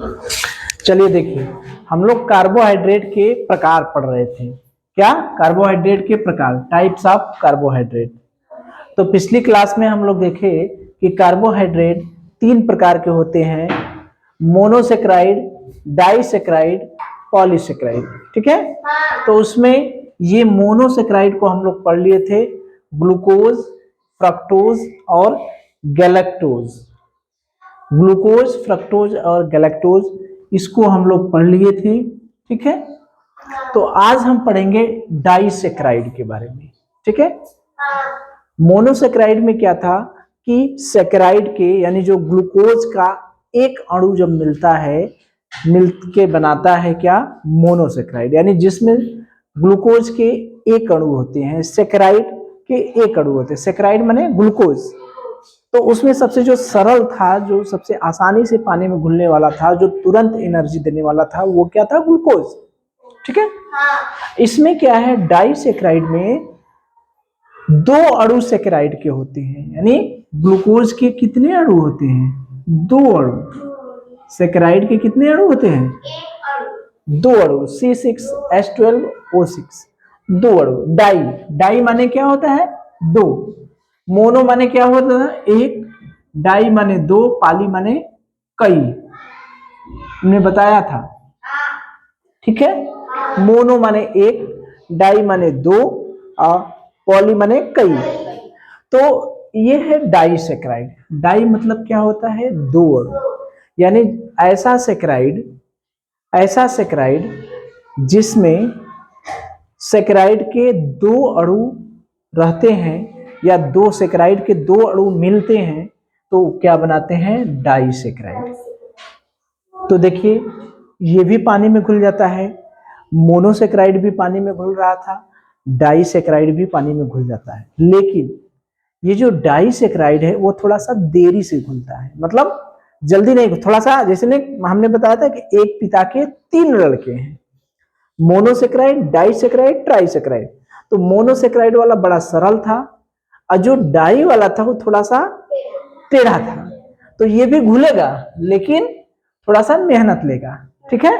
चलिए देखिए, हम लोग कार्बोहाइड्रेट के प्रकार पढ़ रहे थे। क्या? कार्बोहाइड्रेट के प्रकार, टाइप्स ऑफ कार्बोहाइड्रेट। तो पिछली क्लास में हम लोग देखे कि कार्बोहाइड्रेट 3 प्रकार के होते हैं, मोनोसेक्राइड, डाइसेक्राइड, पॉलीसेक्राइड। ठीक है? तो उसमें ये मोनोसेक्राइड को हम लोग पढ़ लिए थे, ग्लूकोज, फ्रक्टोज और गैलेक्टोज। ग्लूकोज, फ्रक्टोज और गैलेक्टोज, इसको हम लोग पढ़ लिए थे। ठीक है? तो आज हम पढ़ेंगे डाइसेक्राइड के बारे में। ठीक है? मोनोसेक्राइड में क्या था कि सेक्राइड के यानी जो ग्लूकोज का एक अणु जब मिलता है, मिलके बनाता है क्या? मोनोसेक्राइड, यानी जिसमें ग्लूकोज के एक अणु होते हैं, सेक्राइड के एक अणु होते हैं। सेक्राइड माने ग्लूकोज। तो उसमें सबसे जो सरल था, जो सबसे आसानी से पानी में घुलने वाला था, जो तुरंत एनर्जी देने वाला था, वो क्या था? ग्लूकोज। ठीक है? इसमें क्या है, डाइसेक्राइड में 2 अणु सेक्राइड के होते हैं, यानी ग्लूकोज के कितने अणु होते हैं? 2 अणु। सेक्राइड के कितने अणु होते हैं? 2 अणु, C6H12O6, 2 अणु। डाई, डाई माने क्या होता है? 2। मोनो माने क्या होता है? 1। डाई माने 2, पाली माने कई। हमने बताया था। ठीक है? मोनो माने 1, डाई माने 2 और पॉली माने कई। तो ये है डाइसेक्राइड। डाई मतलब क्या होता है? 2 अणु, यानी ऐसा सेक्राइड जिसमें सेक्राइड के 2 अणु रहते हैं, या 2 सेक्राइड के 2 अणु मिलते हैं, तो क्या बनाते हैं? डाइसेक्राइड। तो देखिए, ये भी पानी में घुल जाता है, मोनोसेक्राइड भी पानी में घुल रहा था, डाइसेक्राइड भी पानी में घुल जाता है। लेकिन ये जो डाइसेक्राइड है वो थोड़ा सा देरी से घुलता है, मतलब जल्दी नहीं, थोड़ा सा, जैसे हमने बताया था कि एक पिता के 3 लड़के हैं, मोनोसेक्राइड, डाइसेक्राइड, ट्राइसेक्राइड। तो मोनोसेक्राइड वाला बड़ा सरल था, और जो डाई वाला था वो थोड़ा सा टेढ़ा था। तो ये भी घुलेगा लेकिन थोड़ा सा मेहनत लेगा। ठीक है?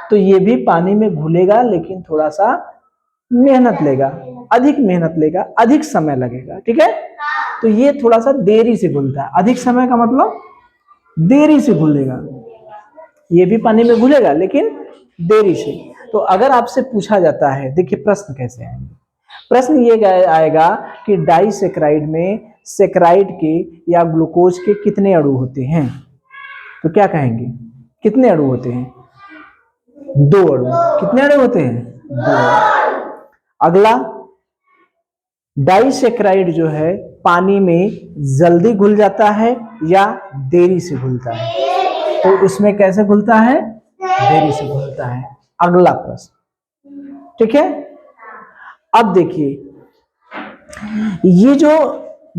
तो ये भी पानी में घुलेगा लेकिन थोड़ा सा मेहनत लेगा, अधिक मेहनत लेगा, अधिक समय लगेगा। ठीक है? तो ये थोड़ा सा देरी से घुलता है। अधिक समय का मतलब देरी से घुलेगा। ये भी पानी में घुलेगा लेकिन देरी से। तो अगर आपसे पूछा जाता है, देखिए प्रश्न कैसे आएंगे। प्रश्न ये आएगा कि डाइसेक्राइड में सेक्राइड के या ग्लूकोज के कितने अणु होते हैं? तो क्या कहेंगे? कितने अणु होते हैं? 2 अणु। कितने अणु होते हैं? 2 अणु। अगला, डाइसेक्राइड जो है पानी में जल्दी घुल जाता है या देरी से घुलता है? तो उसमें कैसे घुलता है? देरी से घुलता है। अगला प्रश्न। ठीक है? अब देखिए, ये जो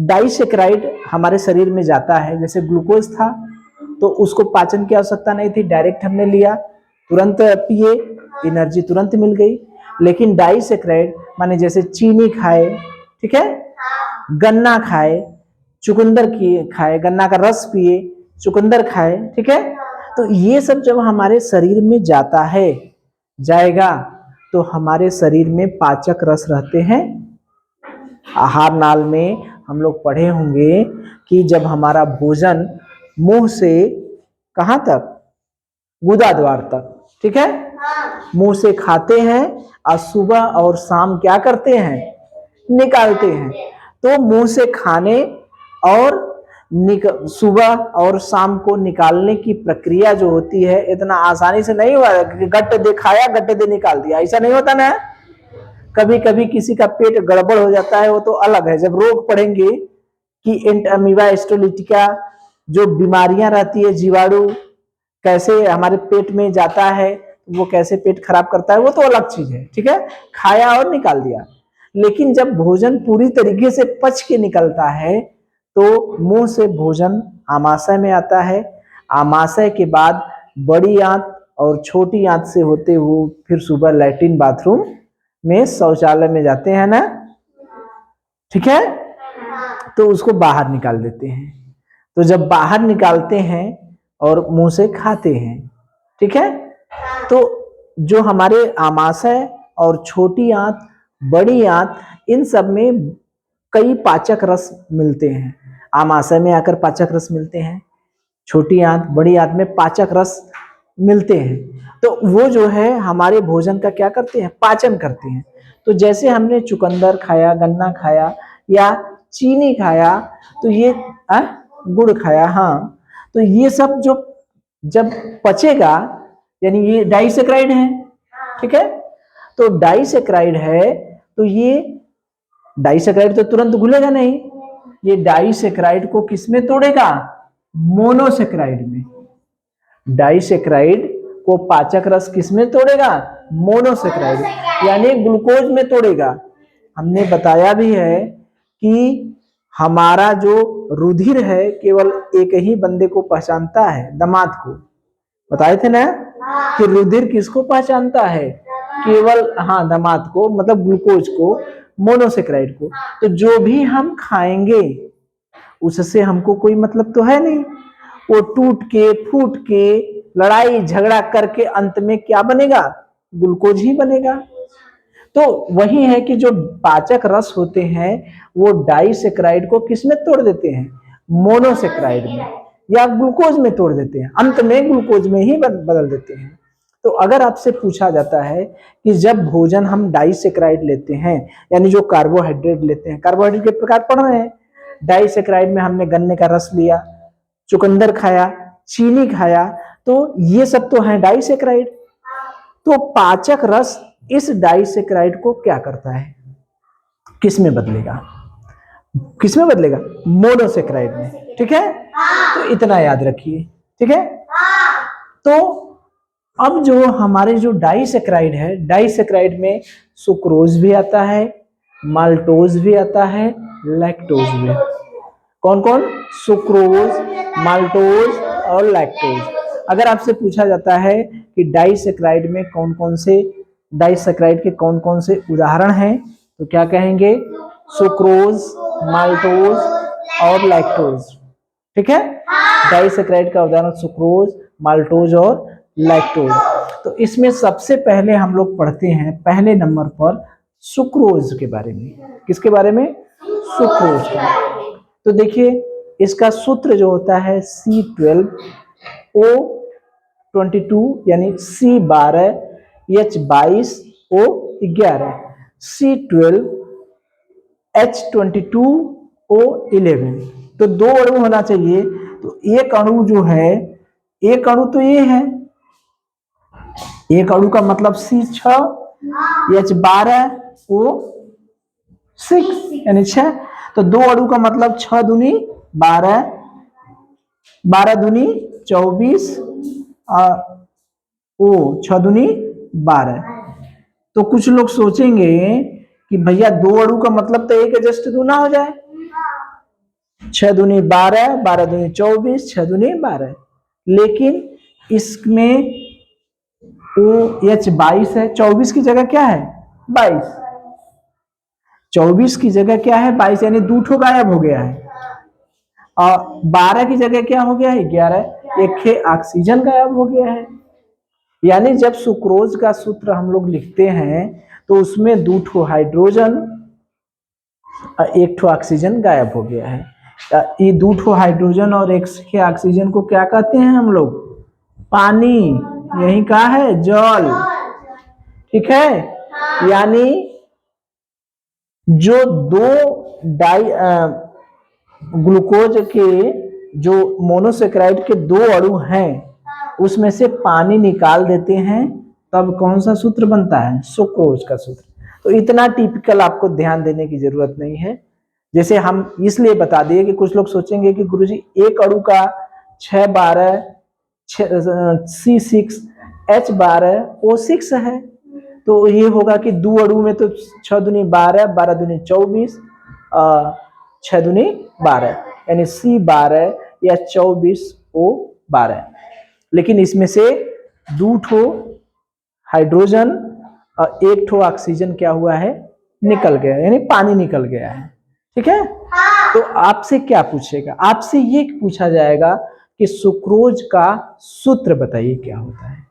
डाइसेक्राइड हमारे शरीर में जाता है, जैसे ग्लूकोज था तो उसको पाचन की आवश्यकता नहीं थी, डायरेक्ट हमने लिया, तुरंत पिए, एनर्जी तुरंत मिल गई। लेकिन डाइसेक्राइड माने जैसे चीनी खाए, ठीक है, गन्ना खाए, चुकंदर खाए, गन्ना का रस पिए, चुकंदर खाए, ठीक है, तो ये सब जब हमारे शरीर में जाएगा तो हमारे शरीर में पाचक रस रहते हैं। आहार नाल में हम लोग पढ़े होंगे कि जब हमारा भोजन मुंह से कहां तक? गुदा द्वार तक, ठीक है, मुंह से खाते हैं और सुबह और शाम क्या करते हैं? निकालते हैं। तो मुंह से खाने और सुबह और शाम को निकालने की प्रक्रिया जो होती है, इतना आसानी से नहीं हुआ कि गट्टे दे खाया, गट्टे दे निकाल दिया, ऐसा नहीं होता ना। कभी कभी किसी का पेट गड़बड़ हो जाता है, वो तो अलग है। जब रोग पढ़ेंगे कि अमीबा हिस्टोलिटिका जो बीमारियां रहती है, जीवाणु कैसे हमारे पेट में जाता है, वो कैसे पेट खराब करता है, वो तो अलग चीज है। ठीक है? खाया और निकाल दिया। लेकिन जब भोजन पूरी तरीके से पच के निकलता है तो मुंह से भोजन आमाशय में आता है। आमाशय के बाद बड़ी आंत और छोटी आंत से होते हुए फिर सुबह लैट्रिन बाथरूम में, शौचालय में जाते हैं ना, ठीक है, तो उसको बाहर निकाल देते हैं। तो जब बाहर निकालते हैं और मुंह से खाते हैं। ठीक है, तो जो हमारे आमाशय और छोटी आंत, बड़ी आंत, इन सब में कई पाचक रस मिलते हैं। आमाशय में आकर पाचक रस मिलते हैं, छोटी आंत, बड़ी आंत में पाचक रस मिलते हैं। तो वो जो है हमारे भोजन का क्या करते हैं, पाचन करते हैं। तो जैसे हमने चुकंदर खाया, गन्ना खाया या चीनी खाया, तो ये गुड़ खाया, हाँ, तो ये सब जो जब पचेगा, यानी ये डाइसेक्राइड है। ठीक है, तो डाइसेक्राइड है, तो ये डाइसेक्राइड तो तुरंत घुलेगा नहीं, ये डाइसेक्राइड को किसमें तोड़ेगा, मोनोसेक्राइड में। डाइसेक्राइड को पाचक रस किसमें तोड़ेगा, मोनोसेक्राइड, यानी ग्लूकोज में तोड़ेगा। हमने बताया भी है कि हमारा जो रुधिर है केवल एक ही बंदे को पहचानता है, दामाद को। बताए थे ना कि रुधिर किसको पहचानता है, केवल, हाँ, दामाद को, मतलब ग्लूकोज को, मोनोसेक्राइड को। तो जो भी हम खाएंगे उससे हमको कोई मतलब तो है नहीं, वो टूट के फूट के लड़ाई झगड़ा करके अंत में क्या बनेगा, ग्लूकोज ही बनेगा। तो वही है कि जो पाचक रस होते हैं वो डाइसेक्राइड को किसमें तोड़ देते हैं, मोनोसेक्राइड में या ग्लूकोज में तोड़ देते हैं, अंत में ग्लूकोज में ही बदल देते हैं। तो अगर आपसे पूछा जाता है कि जब भोजन हम डाइसेक्राइड लेते हैं, यानी जो कार्बोहाइड्रेट लेते हैं, कार्बोहाइड्रेट के प्रकार पढ़ रहे हैं, डाइसेक्राइड में हमने गन्ने का रस लिया, चुकंदर खाया, चीनी खाया, तो ये सब तो है डाइसेक्राइड। तो पाचक रस इस डाइसेक्राइड को क्या करता है, किसमें बदलेगा, किसमें बदलेगा, मोनोसेक्राइड में। ठीक है, तो इतना याद रखिए। ठीक है, तो अब जो हमारे जो डाइसेक्राइड है, डाइसेक्राइड में सुक्रोज भी आता है, माल्टोज भी आता है, लैक्टोज भी। कौन कौन, सुक्रोज, माल्टोज और लैक्टोज। अगर आपसे पूछा जाता है कि डाइसेक्राइड में कौन कौन से, डाइसेक्राइड के कौन कौन से उदाहरण हैं, तो क्या कहेंगे, सुक्रोज, माल्टोज और लैक्टोज। ठीक है, डाइसेक्राइड का उदाहरण सुक्रोज, माल्टोज और लैक्टोज। तो इसमें सबसे पहले हम लोग पढ़ते हैं पहले नंबर पर सुक्रोज के बारे में। किसके बारे में, सुक्रोज के। तो देखिए इसका सूत्र जो होता है C12O22, यानी C12H22O11, C12H22O11। तो दो अणु होना चाहिए, तो एक अणु जो है, एक अणु तो ये है, एक अणु का मतलब C6, H12O6, यानी 6। तो दो अणु का मतलब 6 दूनी 12, 12 दूनी 24, ओ 6 दूनी 12। तो कुछ लोग सोचेंगे कि भैया दो अणु का मतलब तो एक जस्ट दूना हो जाए, 6 दूनी 12, 12 दूनी 24, 6 दूनी 12। लेकिन इसमें OH22 है, 24 की जगह क्या है, 22। 24 की जगह क्या है, 22, यानी 2 गायब हो गया है। और 12 की जगह क्या हो गया है, 11, एक ऑक्सीजन गायब हो गया है। यानी जब सुक्रोज का सूत्र हम लोग लिखते हैं तो उसमें 2 हाइड्रोजन, 1 ऑक्सीजन गायब हो गया है। ये 2 हाइड्रोजन और 1 ऑक्सीजन को क्या कहते हैं हम लोग, पानी, यही कहा है, जल। ठीक है, यानी जो दो ग्लूकोज के, जो मोनोसेक्राइड के 2 अणु हैं उसमें से पानी निकाल देते हैं, तब कौन सा सूत्र बनता है, सुक्रोज का सूत्र। तो इतना टिपिकल आपको ध्यान देने की जरूरत नहीं है। जैसे हम इसलिए बता दिए कि कुछ लोग सोचेंगे कि गुरुजी एक अणु का 612 C6H12O6 है, तो ये होगा कि 2 अणु में तो 6 दूनी 12, 12 दूनी 24, 6 दूनी 12, यानी C12 या 24O12। लेकिन इसमें से 2 हाइड्रोजन और 1 ऑक्सीजन क्या हुआ है, निकल गया, यानी पानी निकल गया है। ठीक है, तो आपसे क्या पूछेगा, आपसे ये पूछा जाएगा कि सुक्रोज का सूत्र बताइए क्या होता है।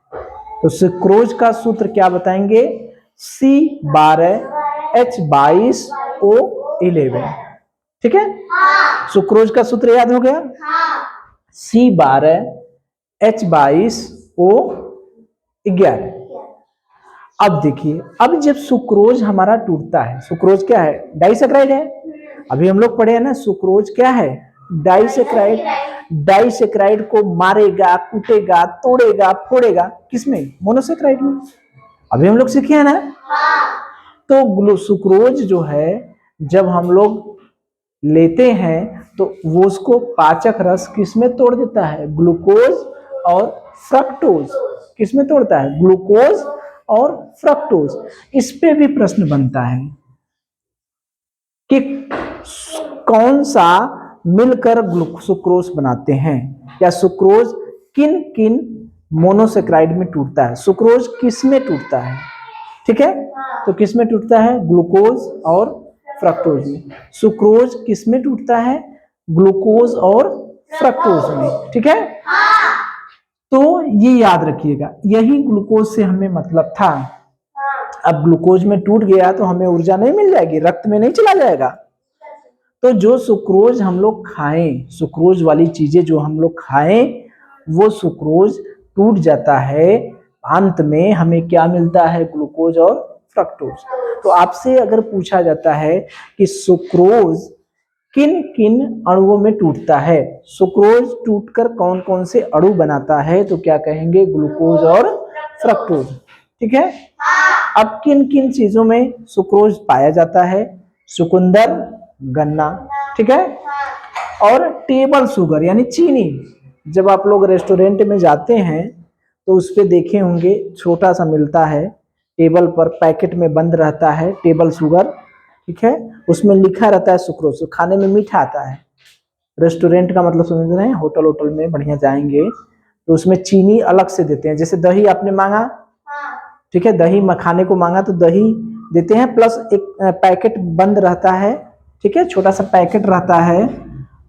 तो सुक्रोज का सूत्र क्या बताएंगे, C12H22O11। ठीक है, सुक्रोज का सूत्र याद हो गया, C12H22O11। अब देखिए, अब जब सुक्रोज हमारा टूटता है, सुक्रोज क्या है, डाइसैकराइड है। अभी हम लोग पढ़े हैं ना, सुक्रोज क्या है, डाइसैकराइड। डाइसैकराइड को मारेगा, कूटेगा, तोड़ेगा, फोड़ेगा किसमें, मोनोसैकराइड में। अभी हम लोग सीखे हैं ना। तो सुक्रोज जो है जब हम लोग लेते हैं तो वो उसको पाचक रस किसमें तोड़ देता है, ग्लूकोज और फ्रक्टोज। किसमें तोड़ता है, ग्लूकोज और फ्रक्टोज। इस पे भी प्रश्न बनता है कि कौन सा मिलकर सुक्रोज बनाते हैं, या सुक्रोज किन किन मोनोसेक्राइड में टूटता है, सुक्रोज किस में टूटता है। ठीक है, तो किस में टूटता है, ग्लूकोज और फ्रक्टोज में। सुक्रोज किस में टूटता है, ग्लूकोज और फ्रक्टोज में। ठीक है, तो ये याद रखिएगा, यही ग्लूकोज से हमें मतलब था। अब ग्लूकोज में टूट गया तो हमें ऊर्जा नहीं मिल जाएगी, रक्त में नहीं चला जाएगा। तो जो सुक्रोज हम लोग खाएं, सुक्रोज वाली चीजें जो हम लोग खाएं, वो सुक्रोज टूट जाता है, अंत में हमें क्या मिलता है, ग्लूकोज और फ्रक्टोज। तो आपसे अगर पूछा जाता है कि सुक्रोज किन किन अणुओं में टूटता है, सुक्रोज टूटकर कौन कौन से अणु बनाता है, तो क्या कहेंगे, ग्लूकोज और फ्रक्टोज। ठीक है, अब किन किन चीजों में सुक्रोज पाया जाता है, चुकंदर, गन्ना। ठीक है, और टेबल शुगर यानी चीनी। जब आप लोग रेस्टोरेंट में जाते हैं तो उस पे देखे होंगे, छोटा सा मिलता है, टेबल पर पैकेट में बंद रहता है, टेबल शुगर। ठीक है, उसमें लिखा रहता है सुक्रोज, खाने में मीठा आता है। रेस्टोरेंट का मतलब समझ रहे हैं, होटल होटल में बढ़िया जाएंगे तो उसमें चीनी अलग से देते हैं। जैसे दही आपने मांगा, ठीक है, दही खाने को मांगा तो दही देते हैं, प्लस एक पैकेट बंद रहता है। ठीक है, छोटा सा पैकेट रहता है,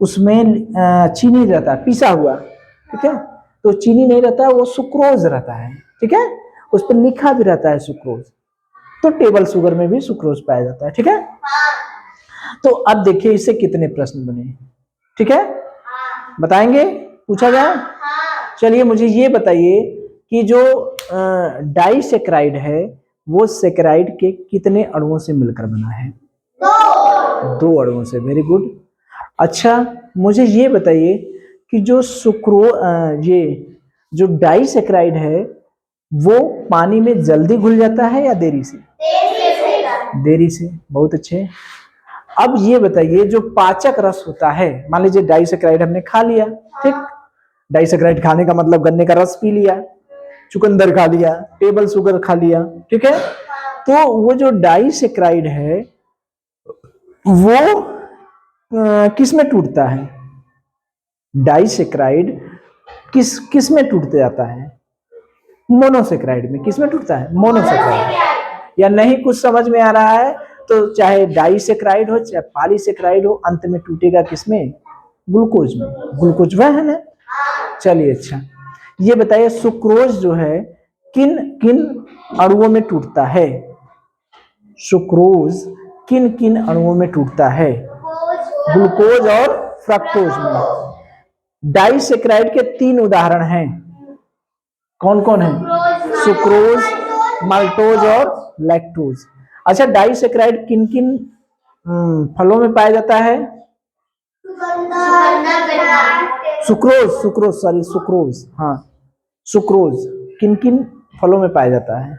उसमें चीनी रहता है पिसा हुआ। ठीक है, तो चीनी नहीं रहता है, वो सुक्रोज रहता है। ठीक है, उस पर लिखा भी रहता है सुक्रोज। तो टेबल शुगर में भी सुक्रोज पाया जाता है। ठीक है, तो अब देखिए इससे कितने प्रश्न बने। ठीक है, बताएंगे, पूछा जाए। चलिए मुझे ये बताइए कि जो डाइसैकराइड है वो सैकराइड के कितने अणुओं से मिलकर बना है, दो अणुओं से। Very good. अच्छा मुझे ये बताइए कि जो ये जो डाइसैकराइड है वो पानी में जल्दी घुल जाता है या देरी से, देरी से। बहुत अच्छे। अब ये बताइए जो पाचक रस होता है, मान लीजिए डाइसैकराइड हमने खा लिया, ठीक, डाइसैकराइड खाने का मतलब गन्ने का रस पी लिया, चुकंदर खा लिया, टेबल शुगर खा लिया। ठीक है, तो वो जो डाइसैकराइड है वो किस में टूटता है, डाइसैकराइड किस में टूट जाता है, मोनोसैकराइड में। किस में टूटता है, मोनोसैकराइड। या नहीं कुछ समझ में आ रहा है तो चाहे डाइसैकराइड हो चाहे पॉलीसैकराइड हो, अंत में टूटेगा किसमें, ग्लूकोज में। ग्लूकोज वह है ना। चलिए अच्छा ये बताइए सुक्रोज जो है किन किन अणुओं में टूटता है, सुक्रोज किन किन अणुओं में टूटता है, ग्लूकोज और फ्रक्टोज में। डाइसैकराइड के 3 उदाहरण हैं, कौन कौन है, सुक्रोज, माल्टोज और लैक्टोज। अच्छा डाइसैकराइड किन किन फलों में पाया जाता है, सुक्रोज, सुक्रोज सॉरी सुक्रोज, हाँ सुक्रोज किन किन फलों में पाया जाता है,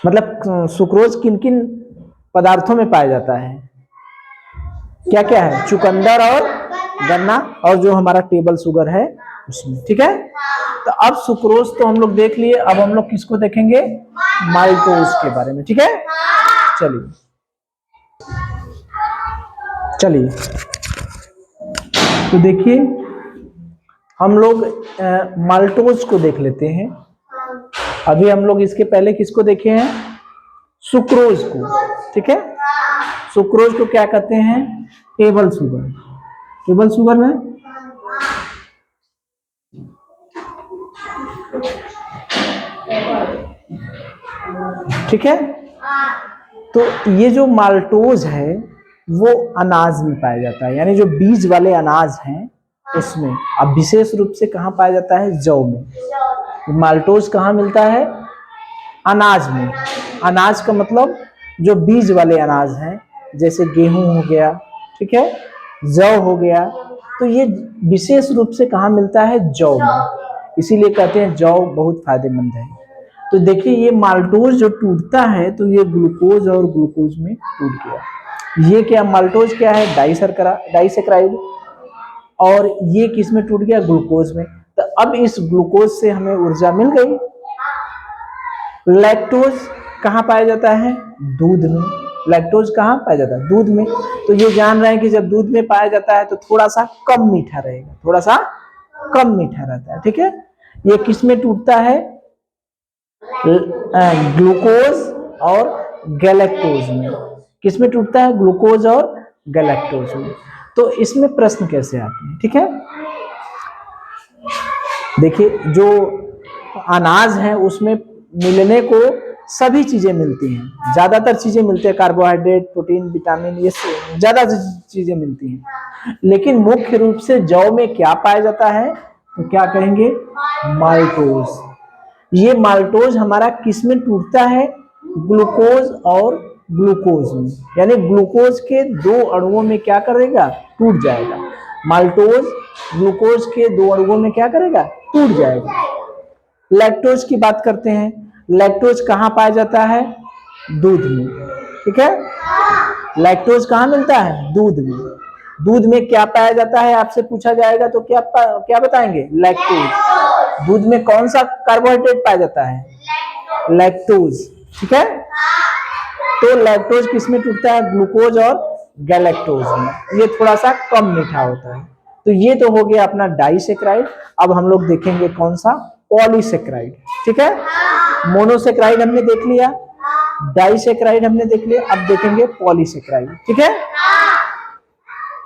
मतलब सुक्रोज किन किन पदार्थों में पाया जाता है, क्या क्या है, चुकंदर और गन्ना और जो हमारा टेबल शुगर है उसमें। ठीक है, तो अब सुक्रोज तो हम लोग देख लिए, अब हम लोग किसको देखेंगे, माल्टोज के बारे में। ठीक है, चलिए चलिए तो देखिए हम लोग माल्टोज को देख लेते हैं। अभी हम लोग इसके पहले किसको देखे हैं, सुक्रोज को। ठीक है, सुक्रोज को क्या कहते हैं, टेबल शुगर। केवल शुगर में। ठीक है, तो ये जो माल्टोज है वो अनाज में पाया जाता है, यानी जो बीज वाले अनाज हैं उसमें। अब विशेष रूप से कहाँ पाया जाता है? जौ में। माल्टोज कहाँ मिलता है? अनाज में। अनाज का मतलब जो बीज वाले अनाज हैं, जैसे गेहूं हो गया, ठीक है, जौ हो गया, तो ये विशेष रूप से कहाँ मिलता है? जौ में। इसीलिए कहते हैं जौ बहुत फायदेमंद है। तो देखिए ये माल्टोज जो टूटता है तो ये ग्लूकोज और ग्लूकोज में टूट गया। ये क्या माल्टोज क्या है? डाइसेक्राइड। और ये किस में टूट गया? ग्लूकोज में। तो अब इस ग्लूकोज से हमें ऊर्जा मिल गई। लैक्टोज कहाँ पाया जाता है? दूध में। लैक्टोज कहाँ पाया जाता है? दूध में। तो ये जान रहे हैं कि जब दूध में पाया जाता है तो थोड़ा सा कम मीठा रहेगा, थोड़ा सा कम मीठा रहता है। ठीक है, ये किस में टूटता है? ग्लूकोज और गैलेक्टोज में। किस में टूटता है? ग्लूकोज और गैलेक्टोज में। तो इसमें प्रश्न कैसे आते हैं? ठीक है, देखिए जो अनाज है उसमें मिलने को सभी चीजें मिलती हैं, ज्यादातर चीजें मिलती है, कार्बोहाइड्रेट, प्रोटीन, विटामिन, ये ज्यादा चीजें मिलती हैं। लेकिन मुख्य रूप से जौ में क्या पाया जाता है? तो क्या कहेंगे? माल्टोज। ये माल्टोज हमारा किस में टूटता है? ग्लूकोज और ग्लूकोज में। यानी ग्लूकोज के दो अणुओं में क्या करेगा? टूट जाएगा। माल्टोज ग्लूकोज के दो अणुओं में क्या करेगा? टूट जाएगा। लैक्टोज की बात करते हैं। लैक्टोज कहाँ पाया जाता है? दूध में। ठीक है, लैक्टोज कहाँ मिलता है? दूध में। दूध में क्या पाया जाता है आपसे पूछा जाएगा तो क्या बताएंगे? लैक्टोज। दूध में कौन सा कार्बोहाइड्रेट पाया जाता है? लैक्टोज। ठीक है, तो लैक्टोज किस में टूटता है? ग्लूकोज और गैलेक्टोज में। ये थोड़ा सा कम मीठा होता है। तो ये तो हो गया अपना डाइसेक्राइड। अब हम लोग देखेंगे कौन सा? पॉलीसेक्राइड। ठीक है, मोनोसेक्राइड हमने देख लिया, डाइसेक्राइड हमने देख लिया, अब देखेंगे पॉलीसेक्राइड। ठीक है।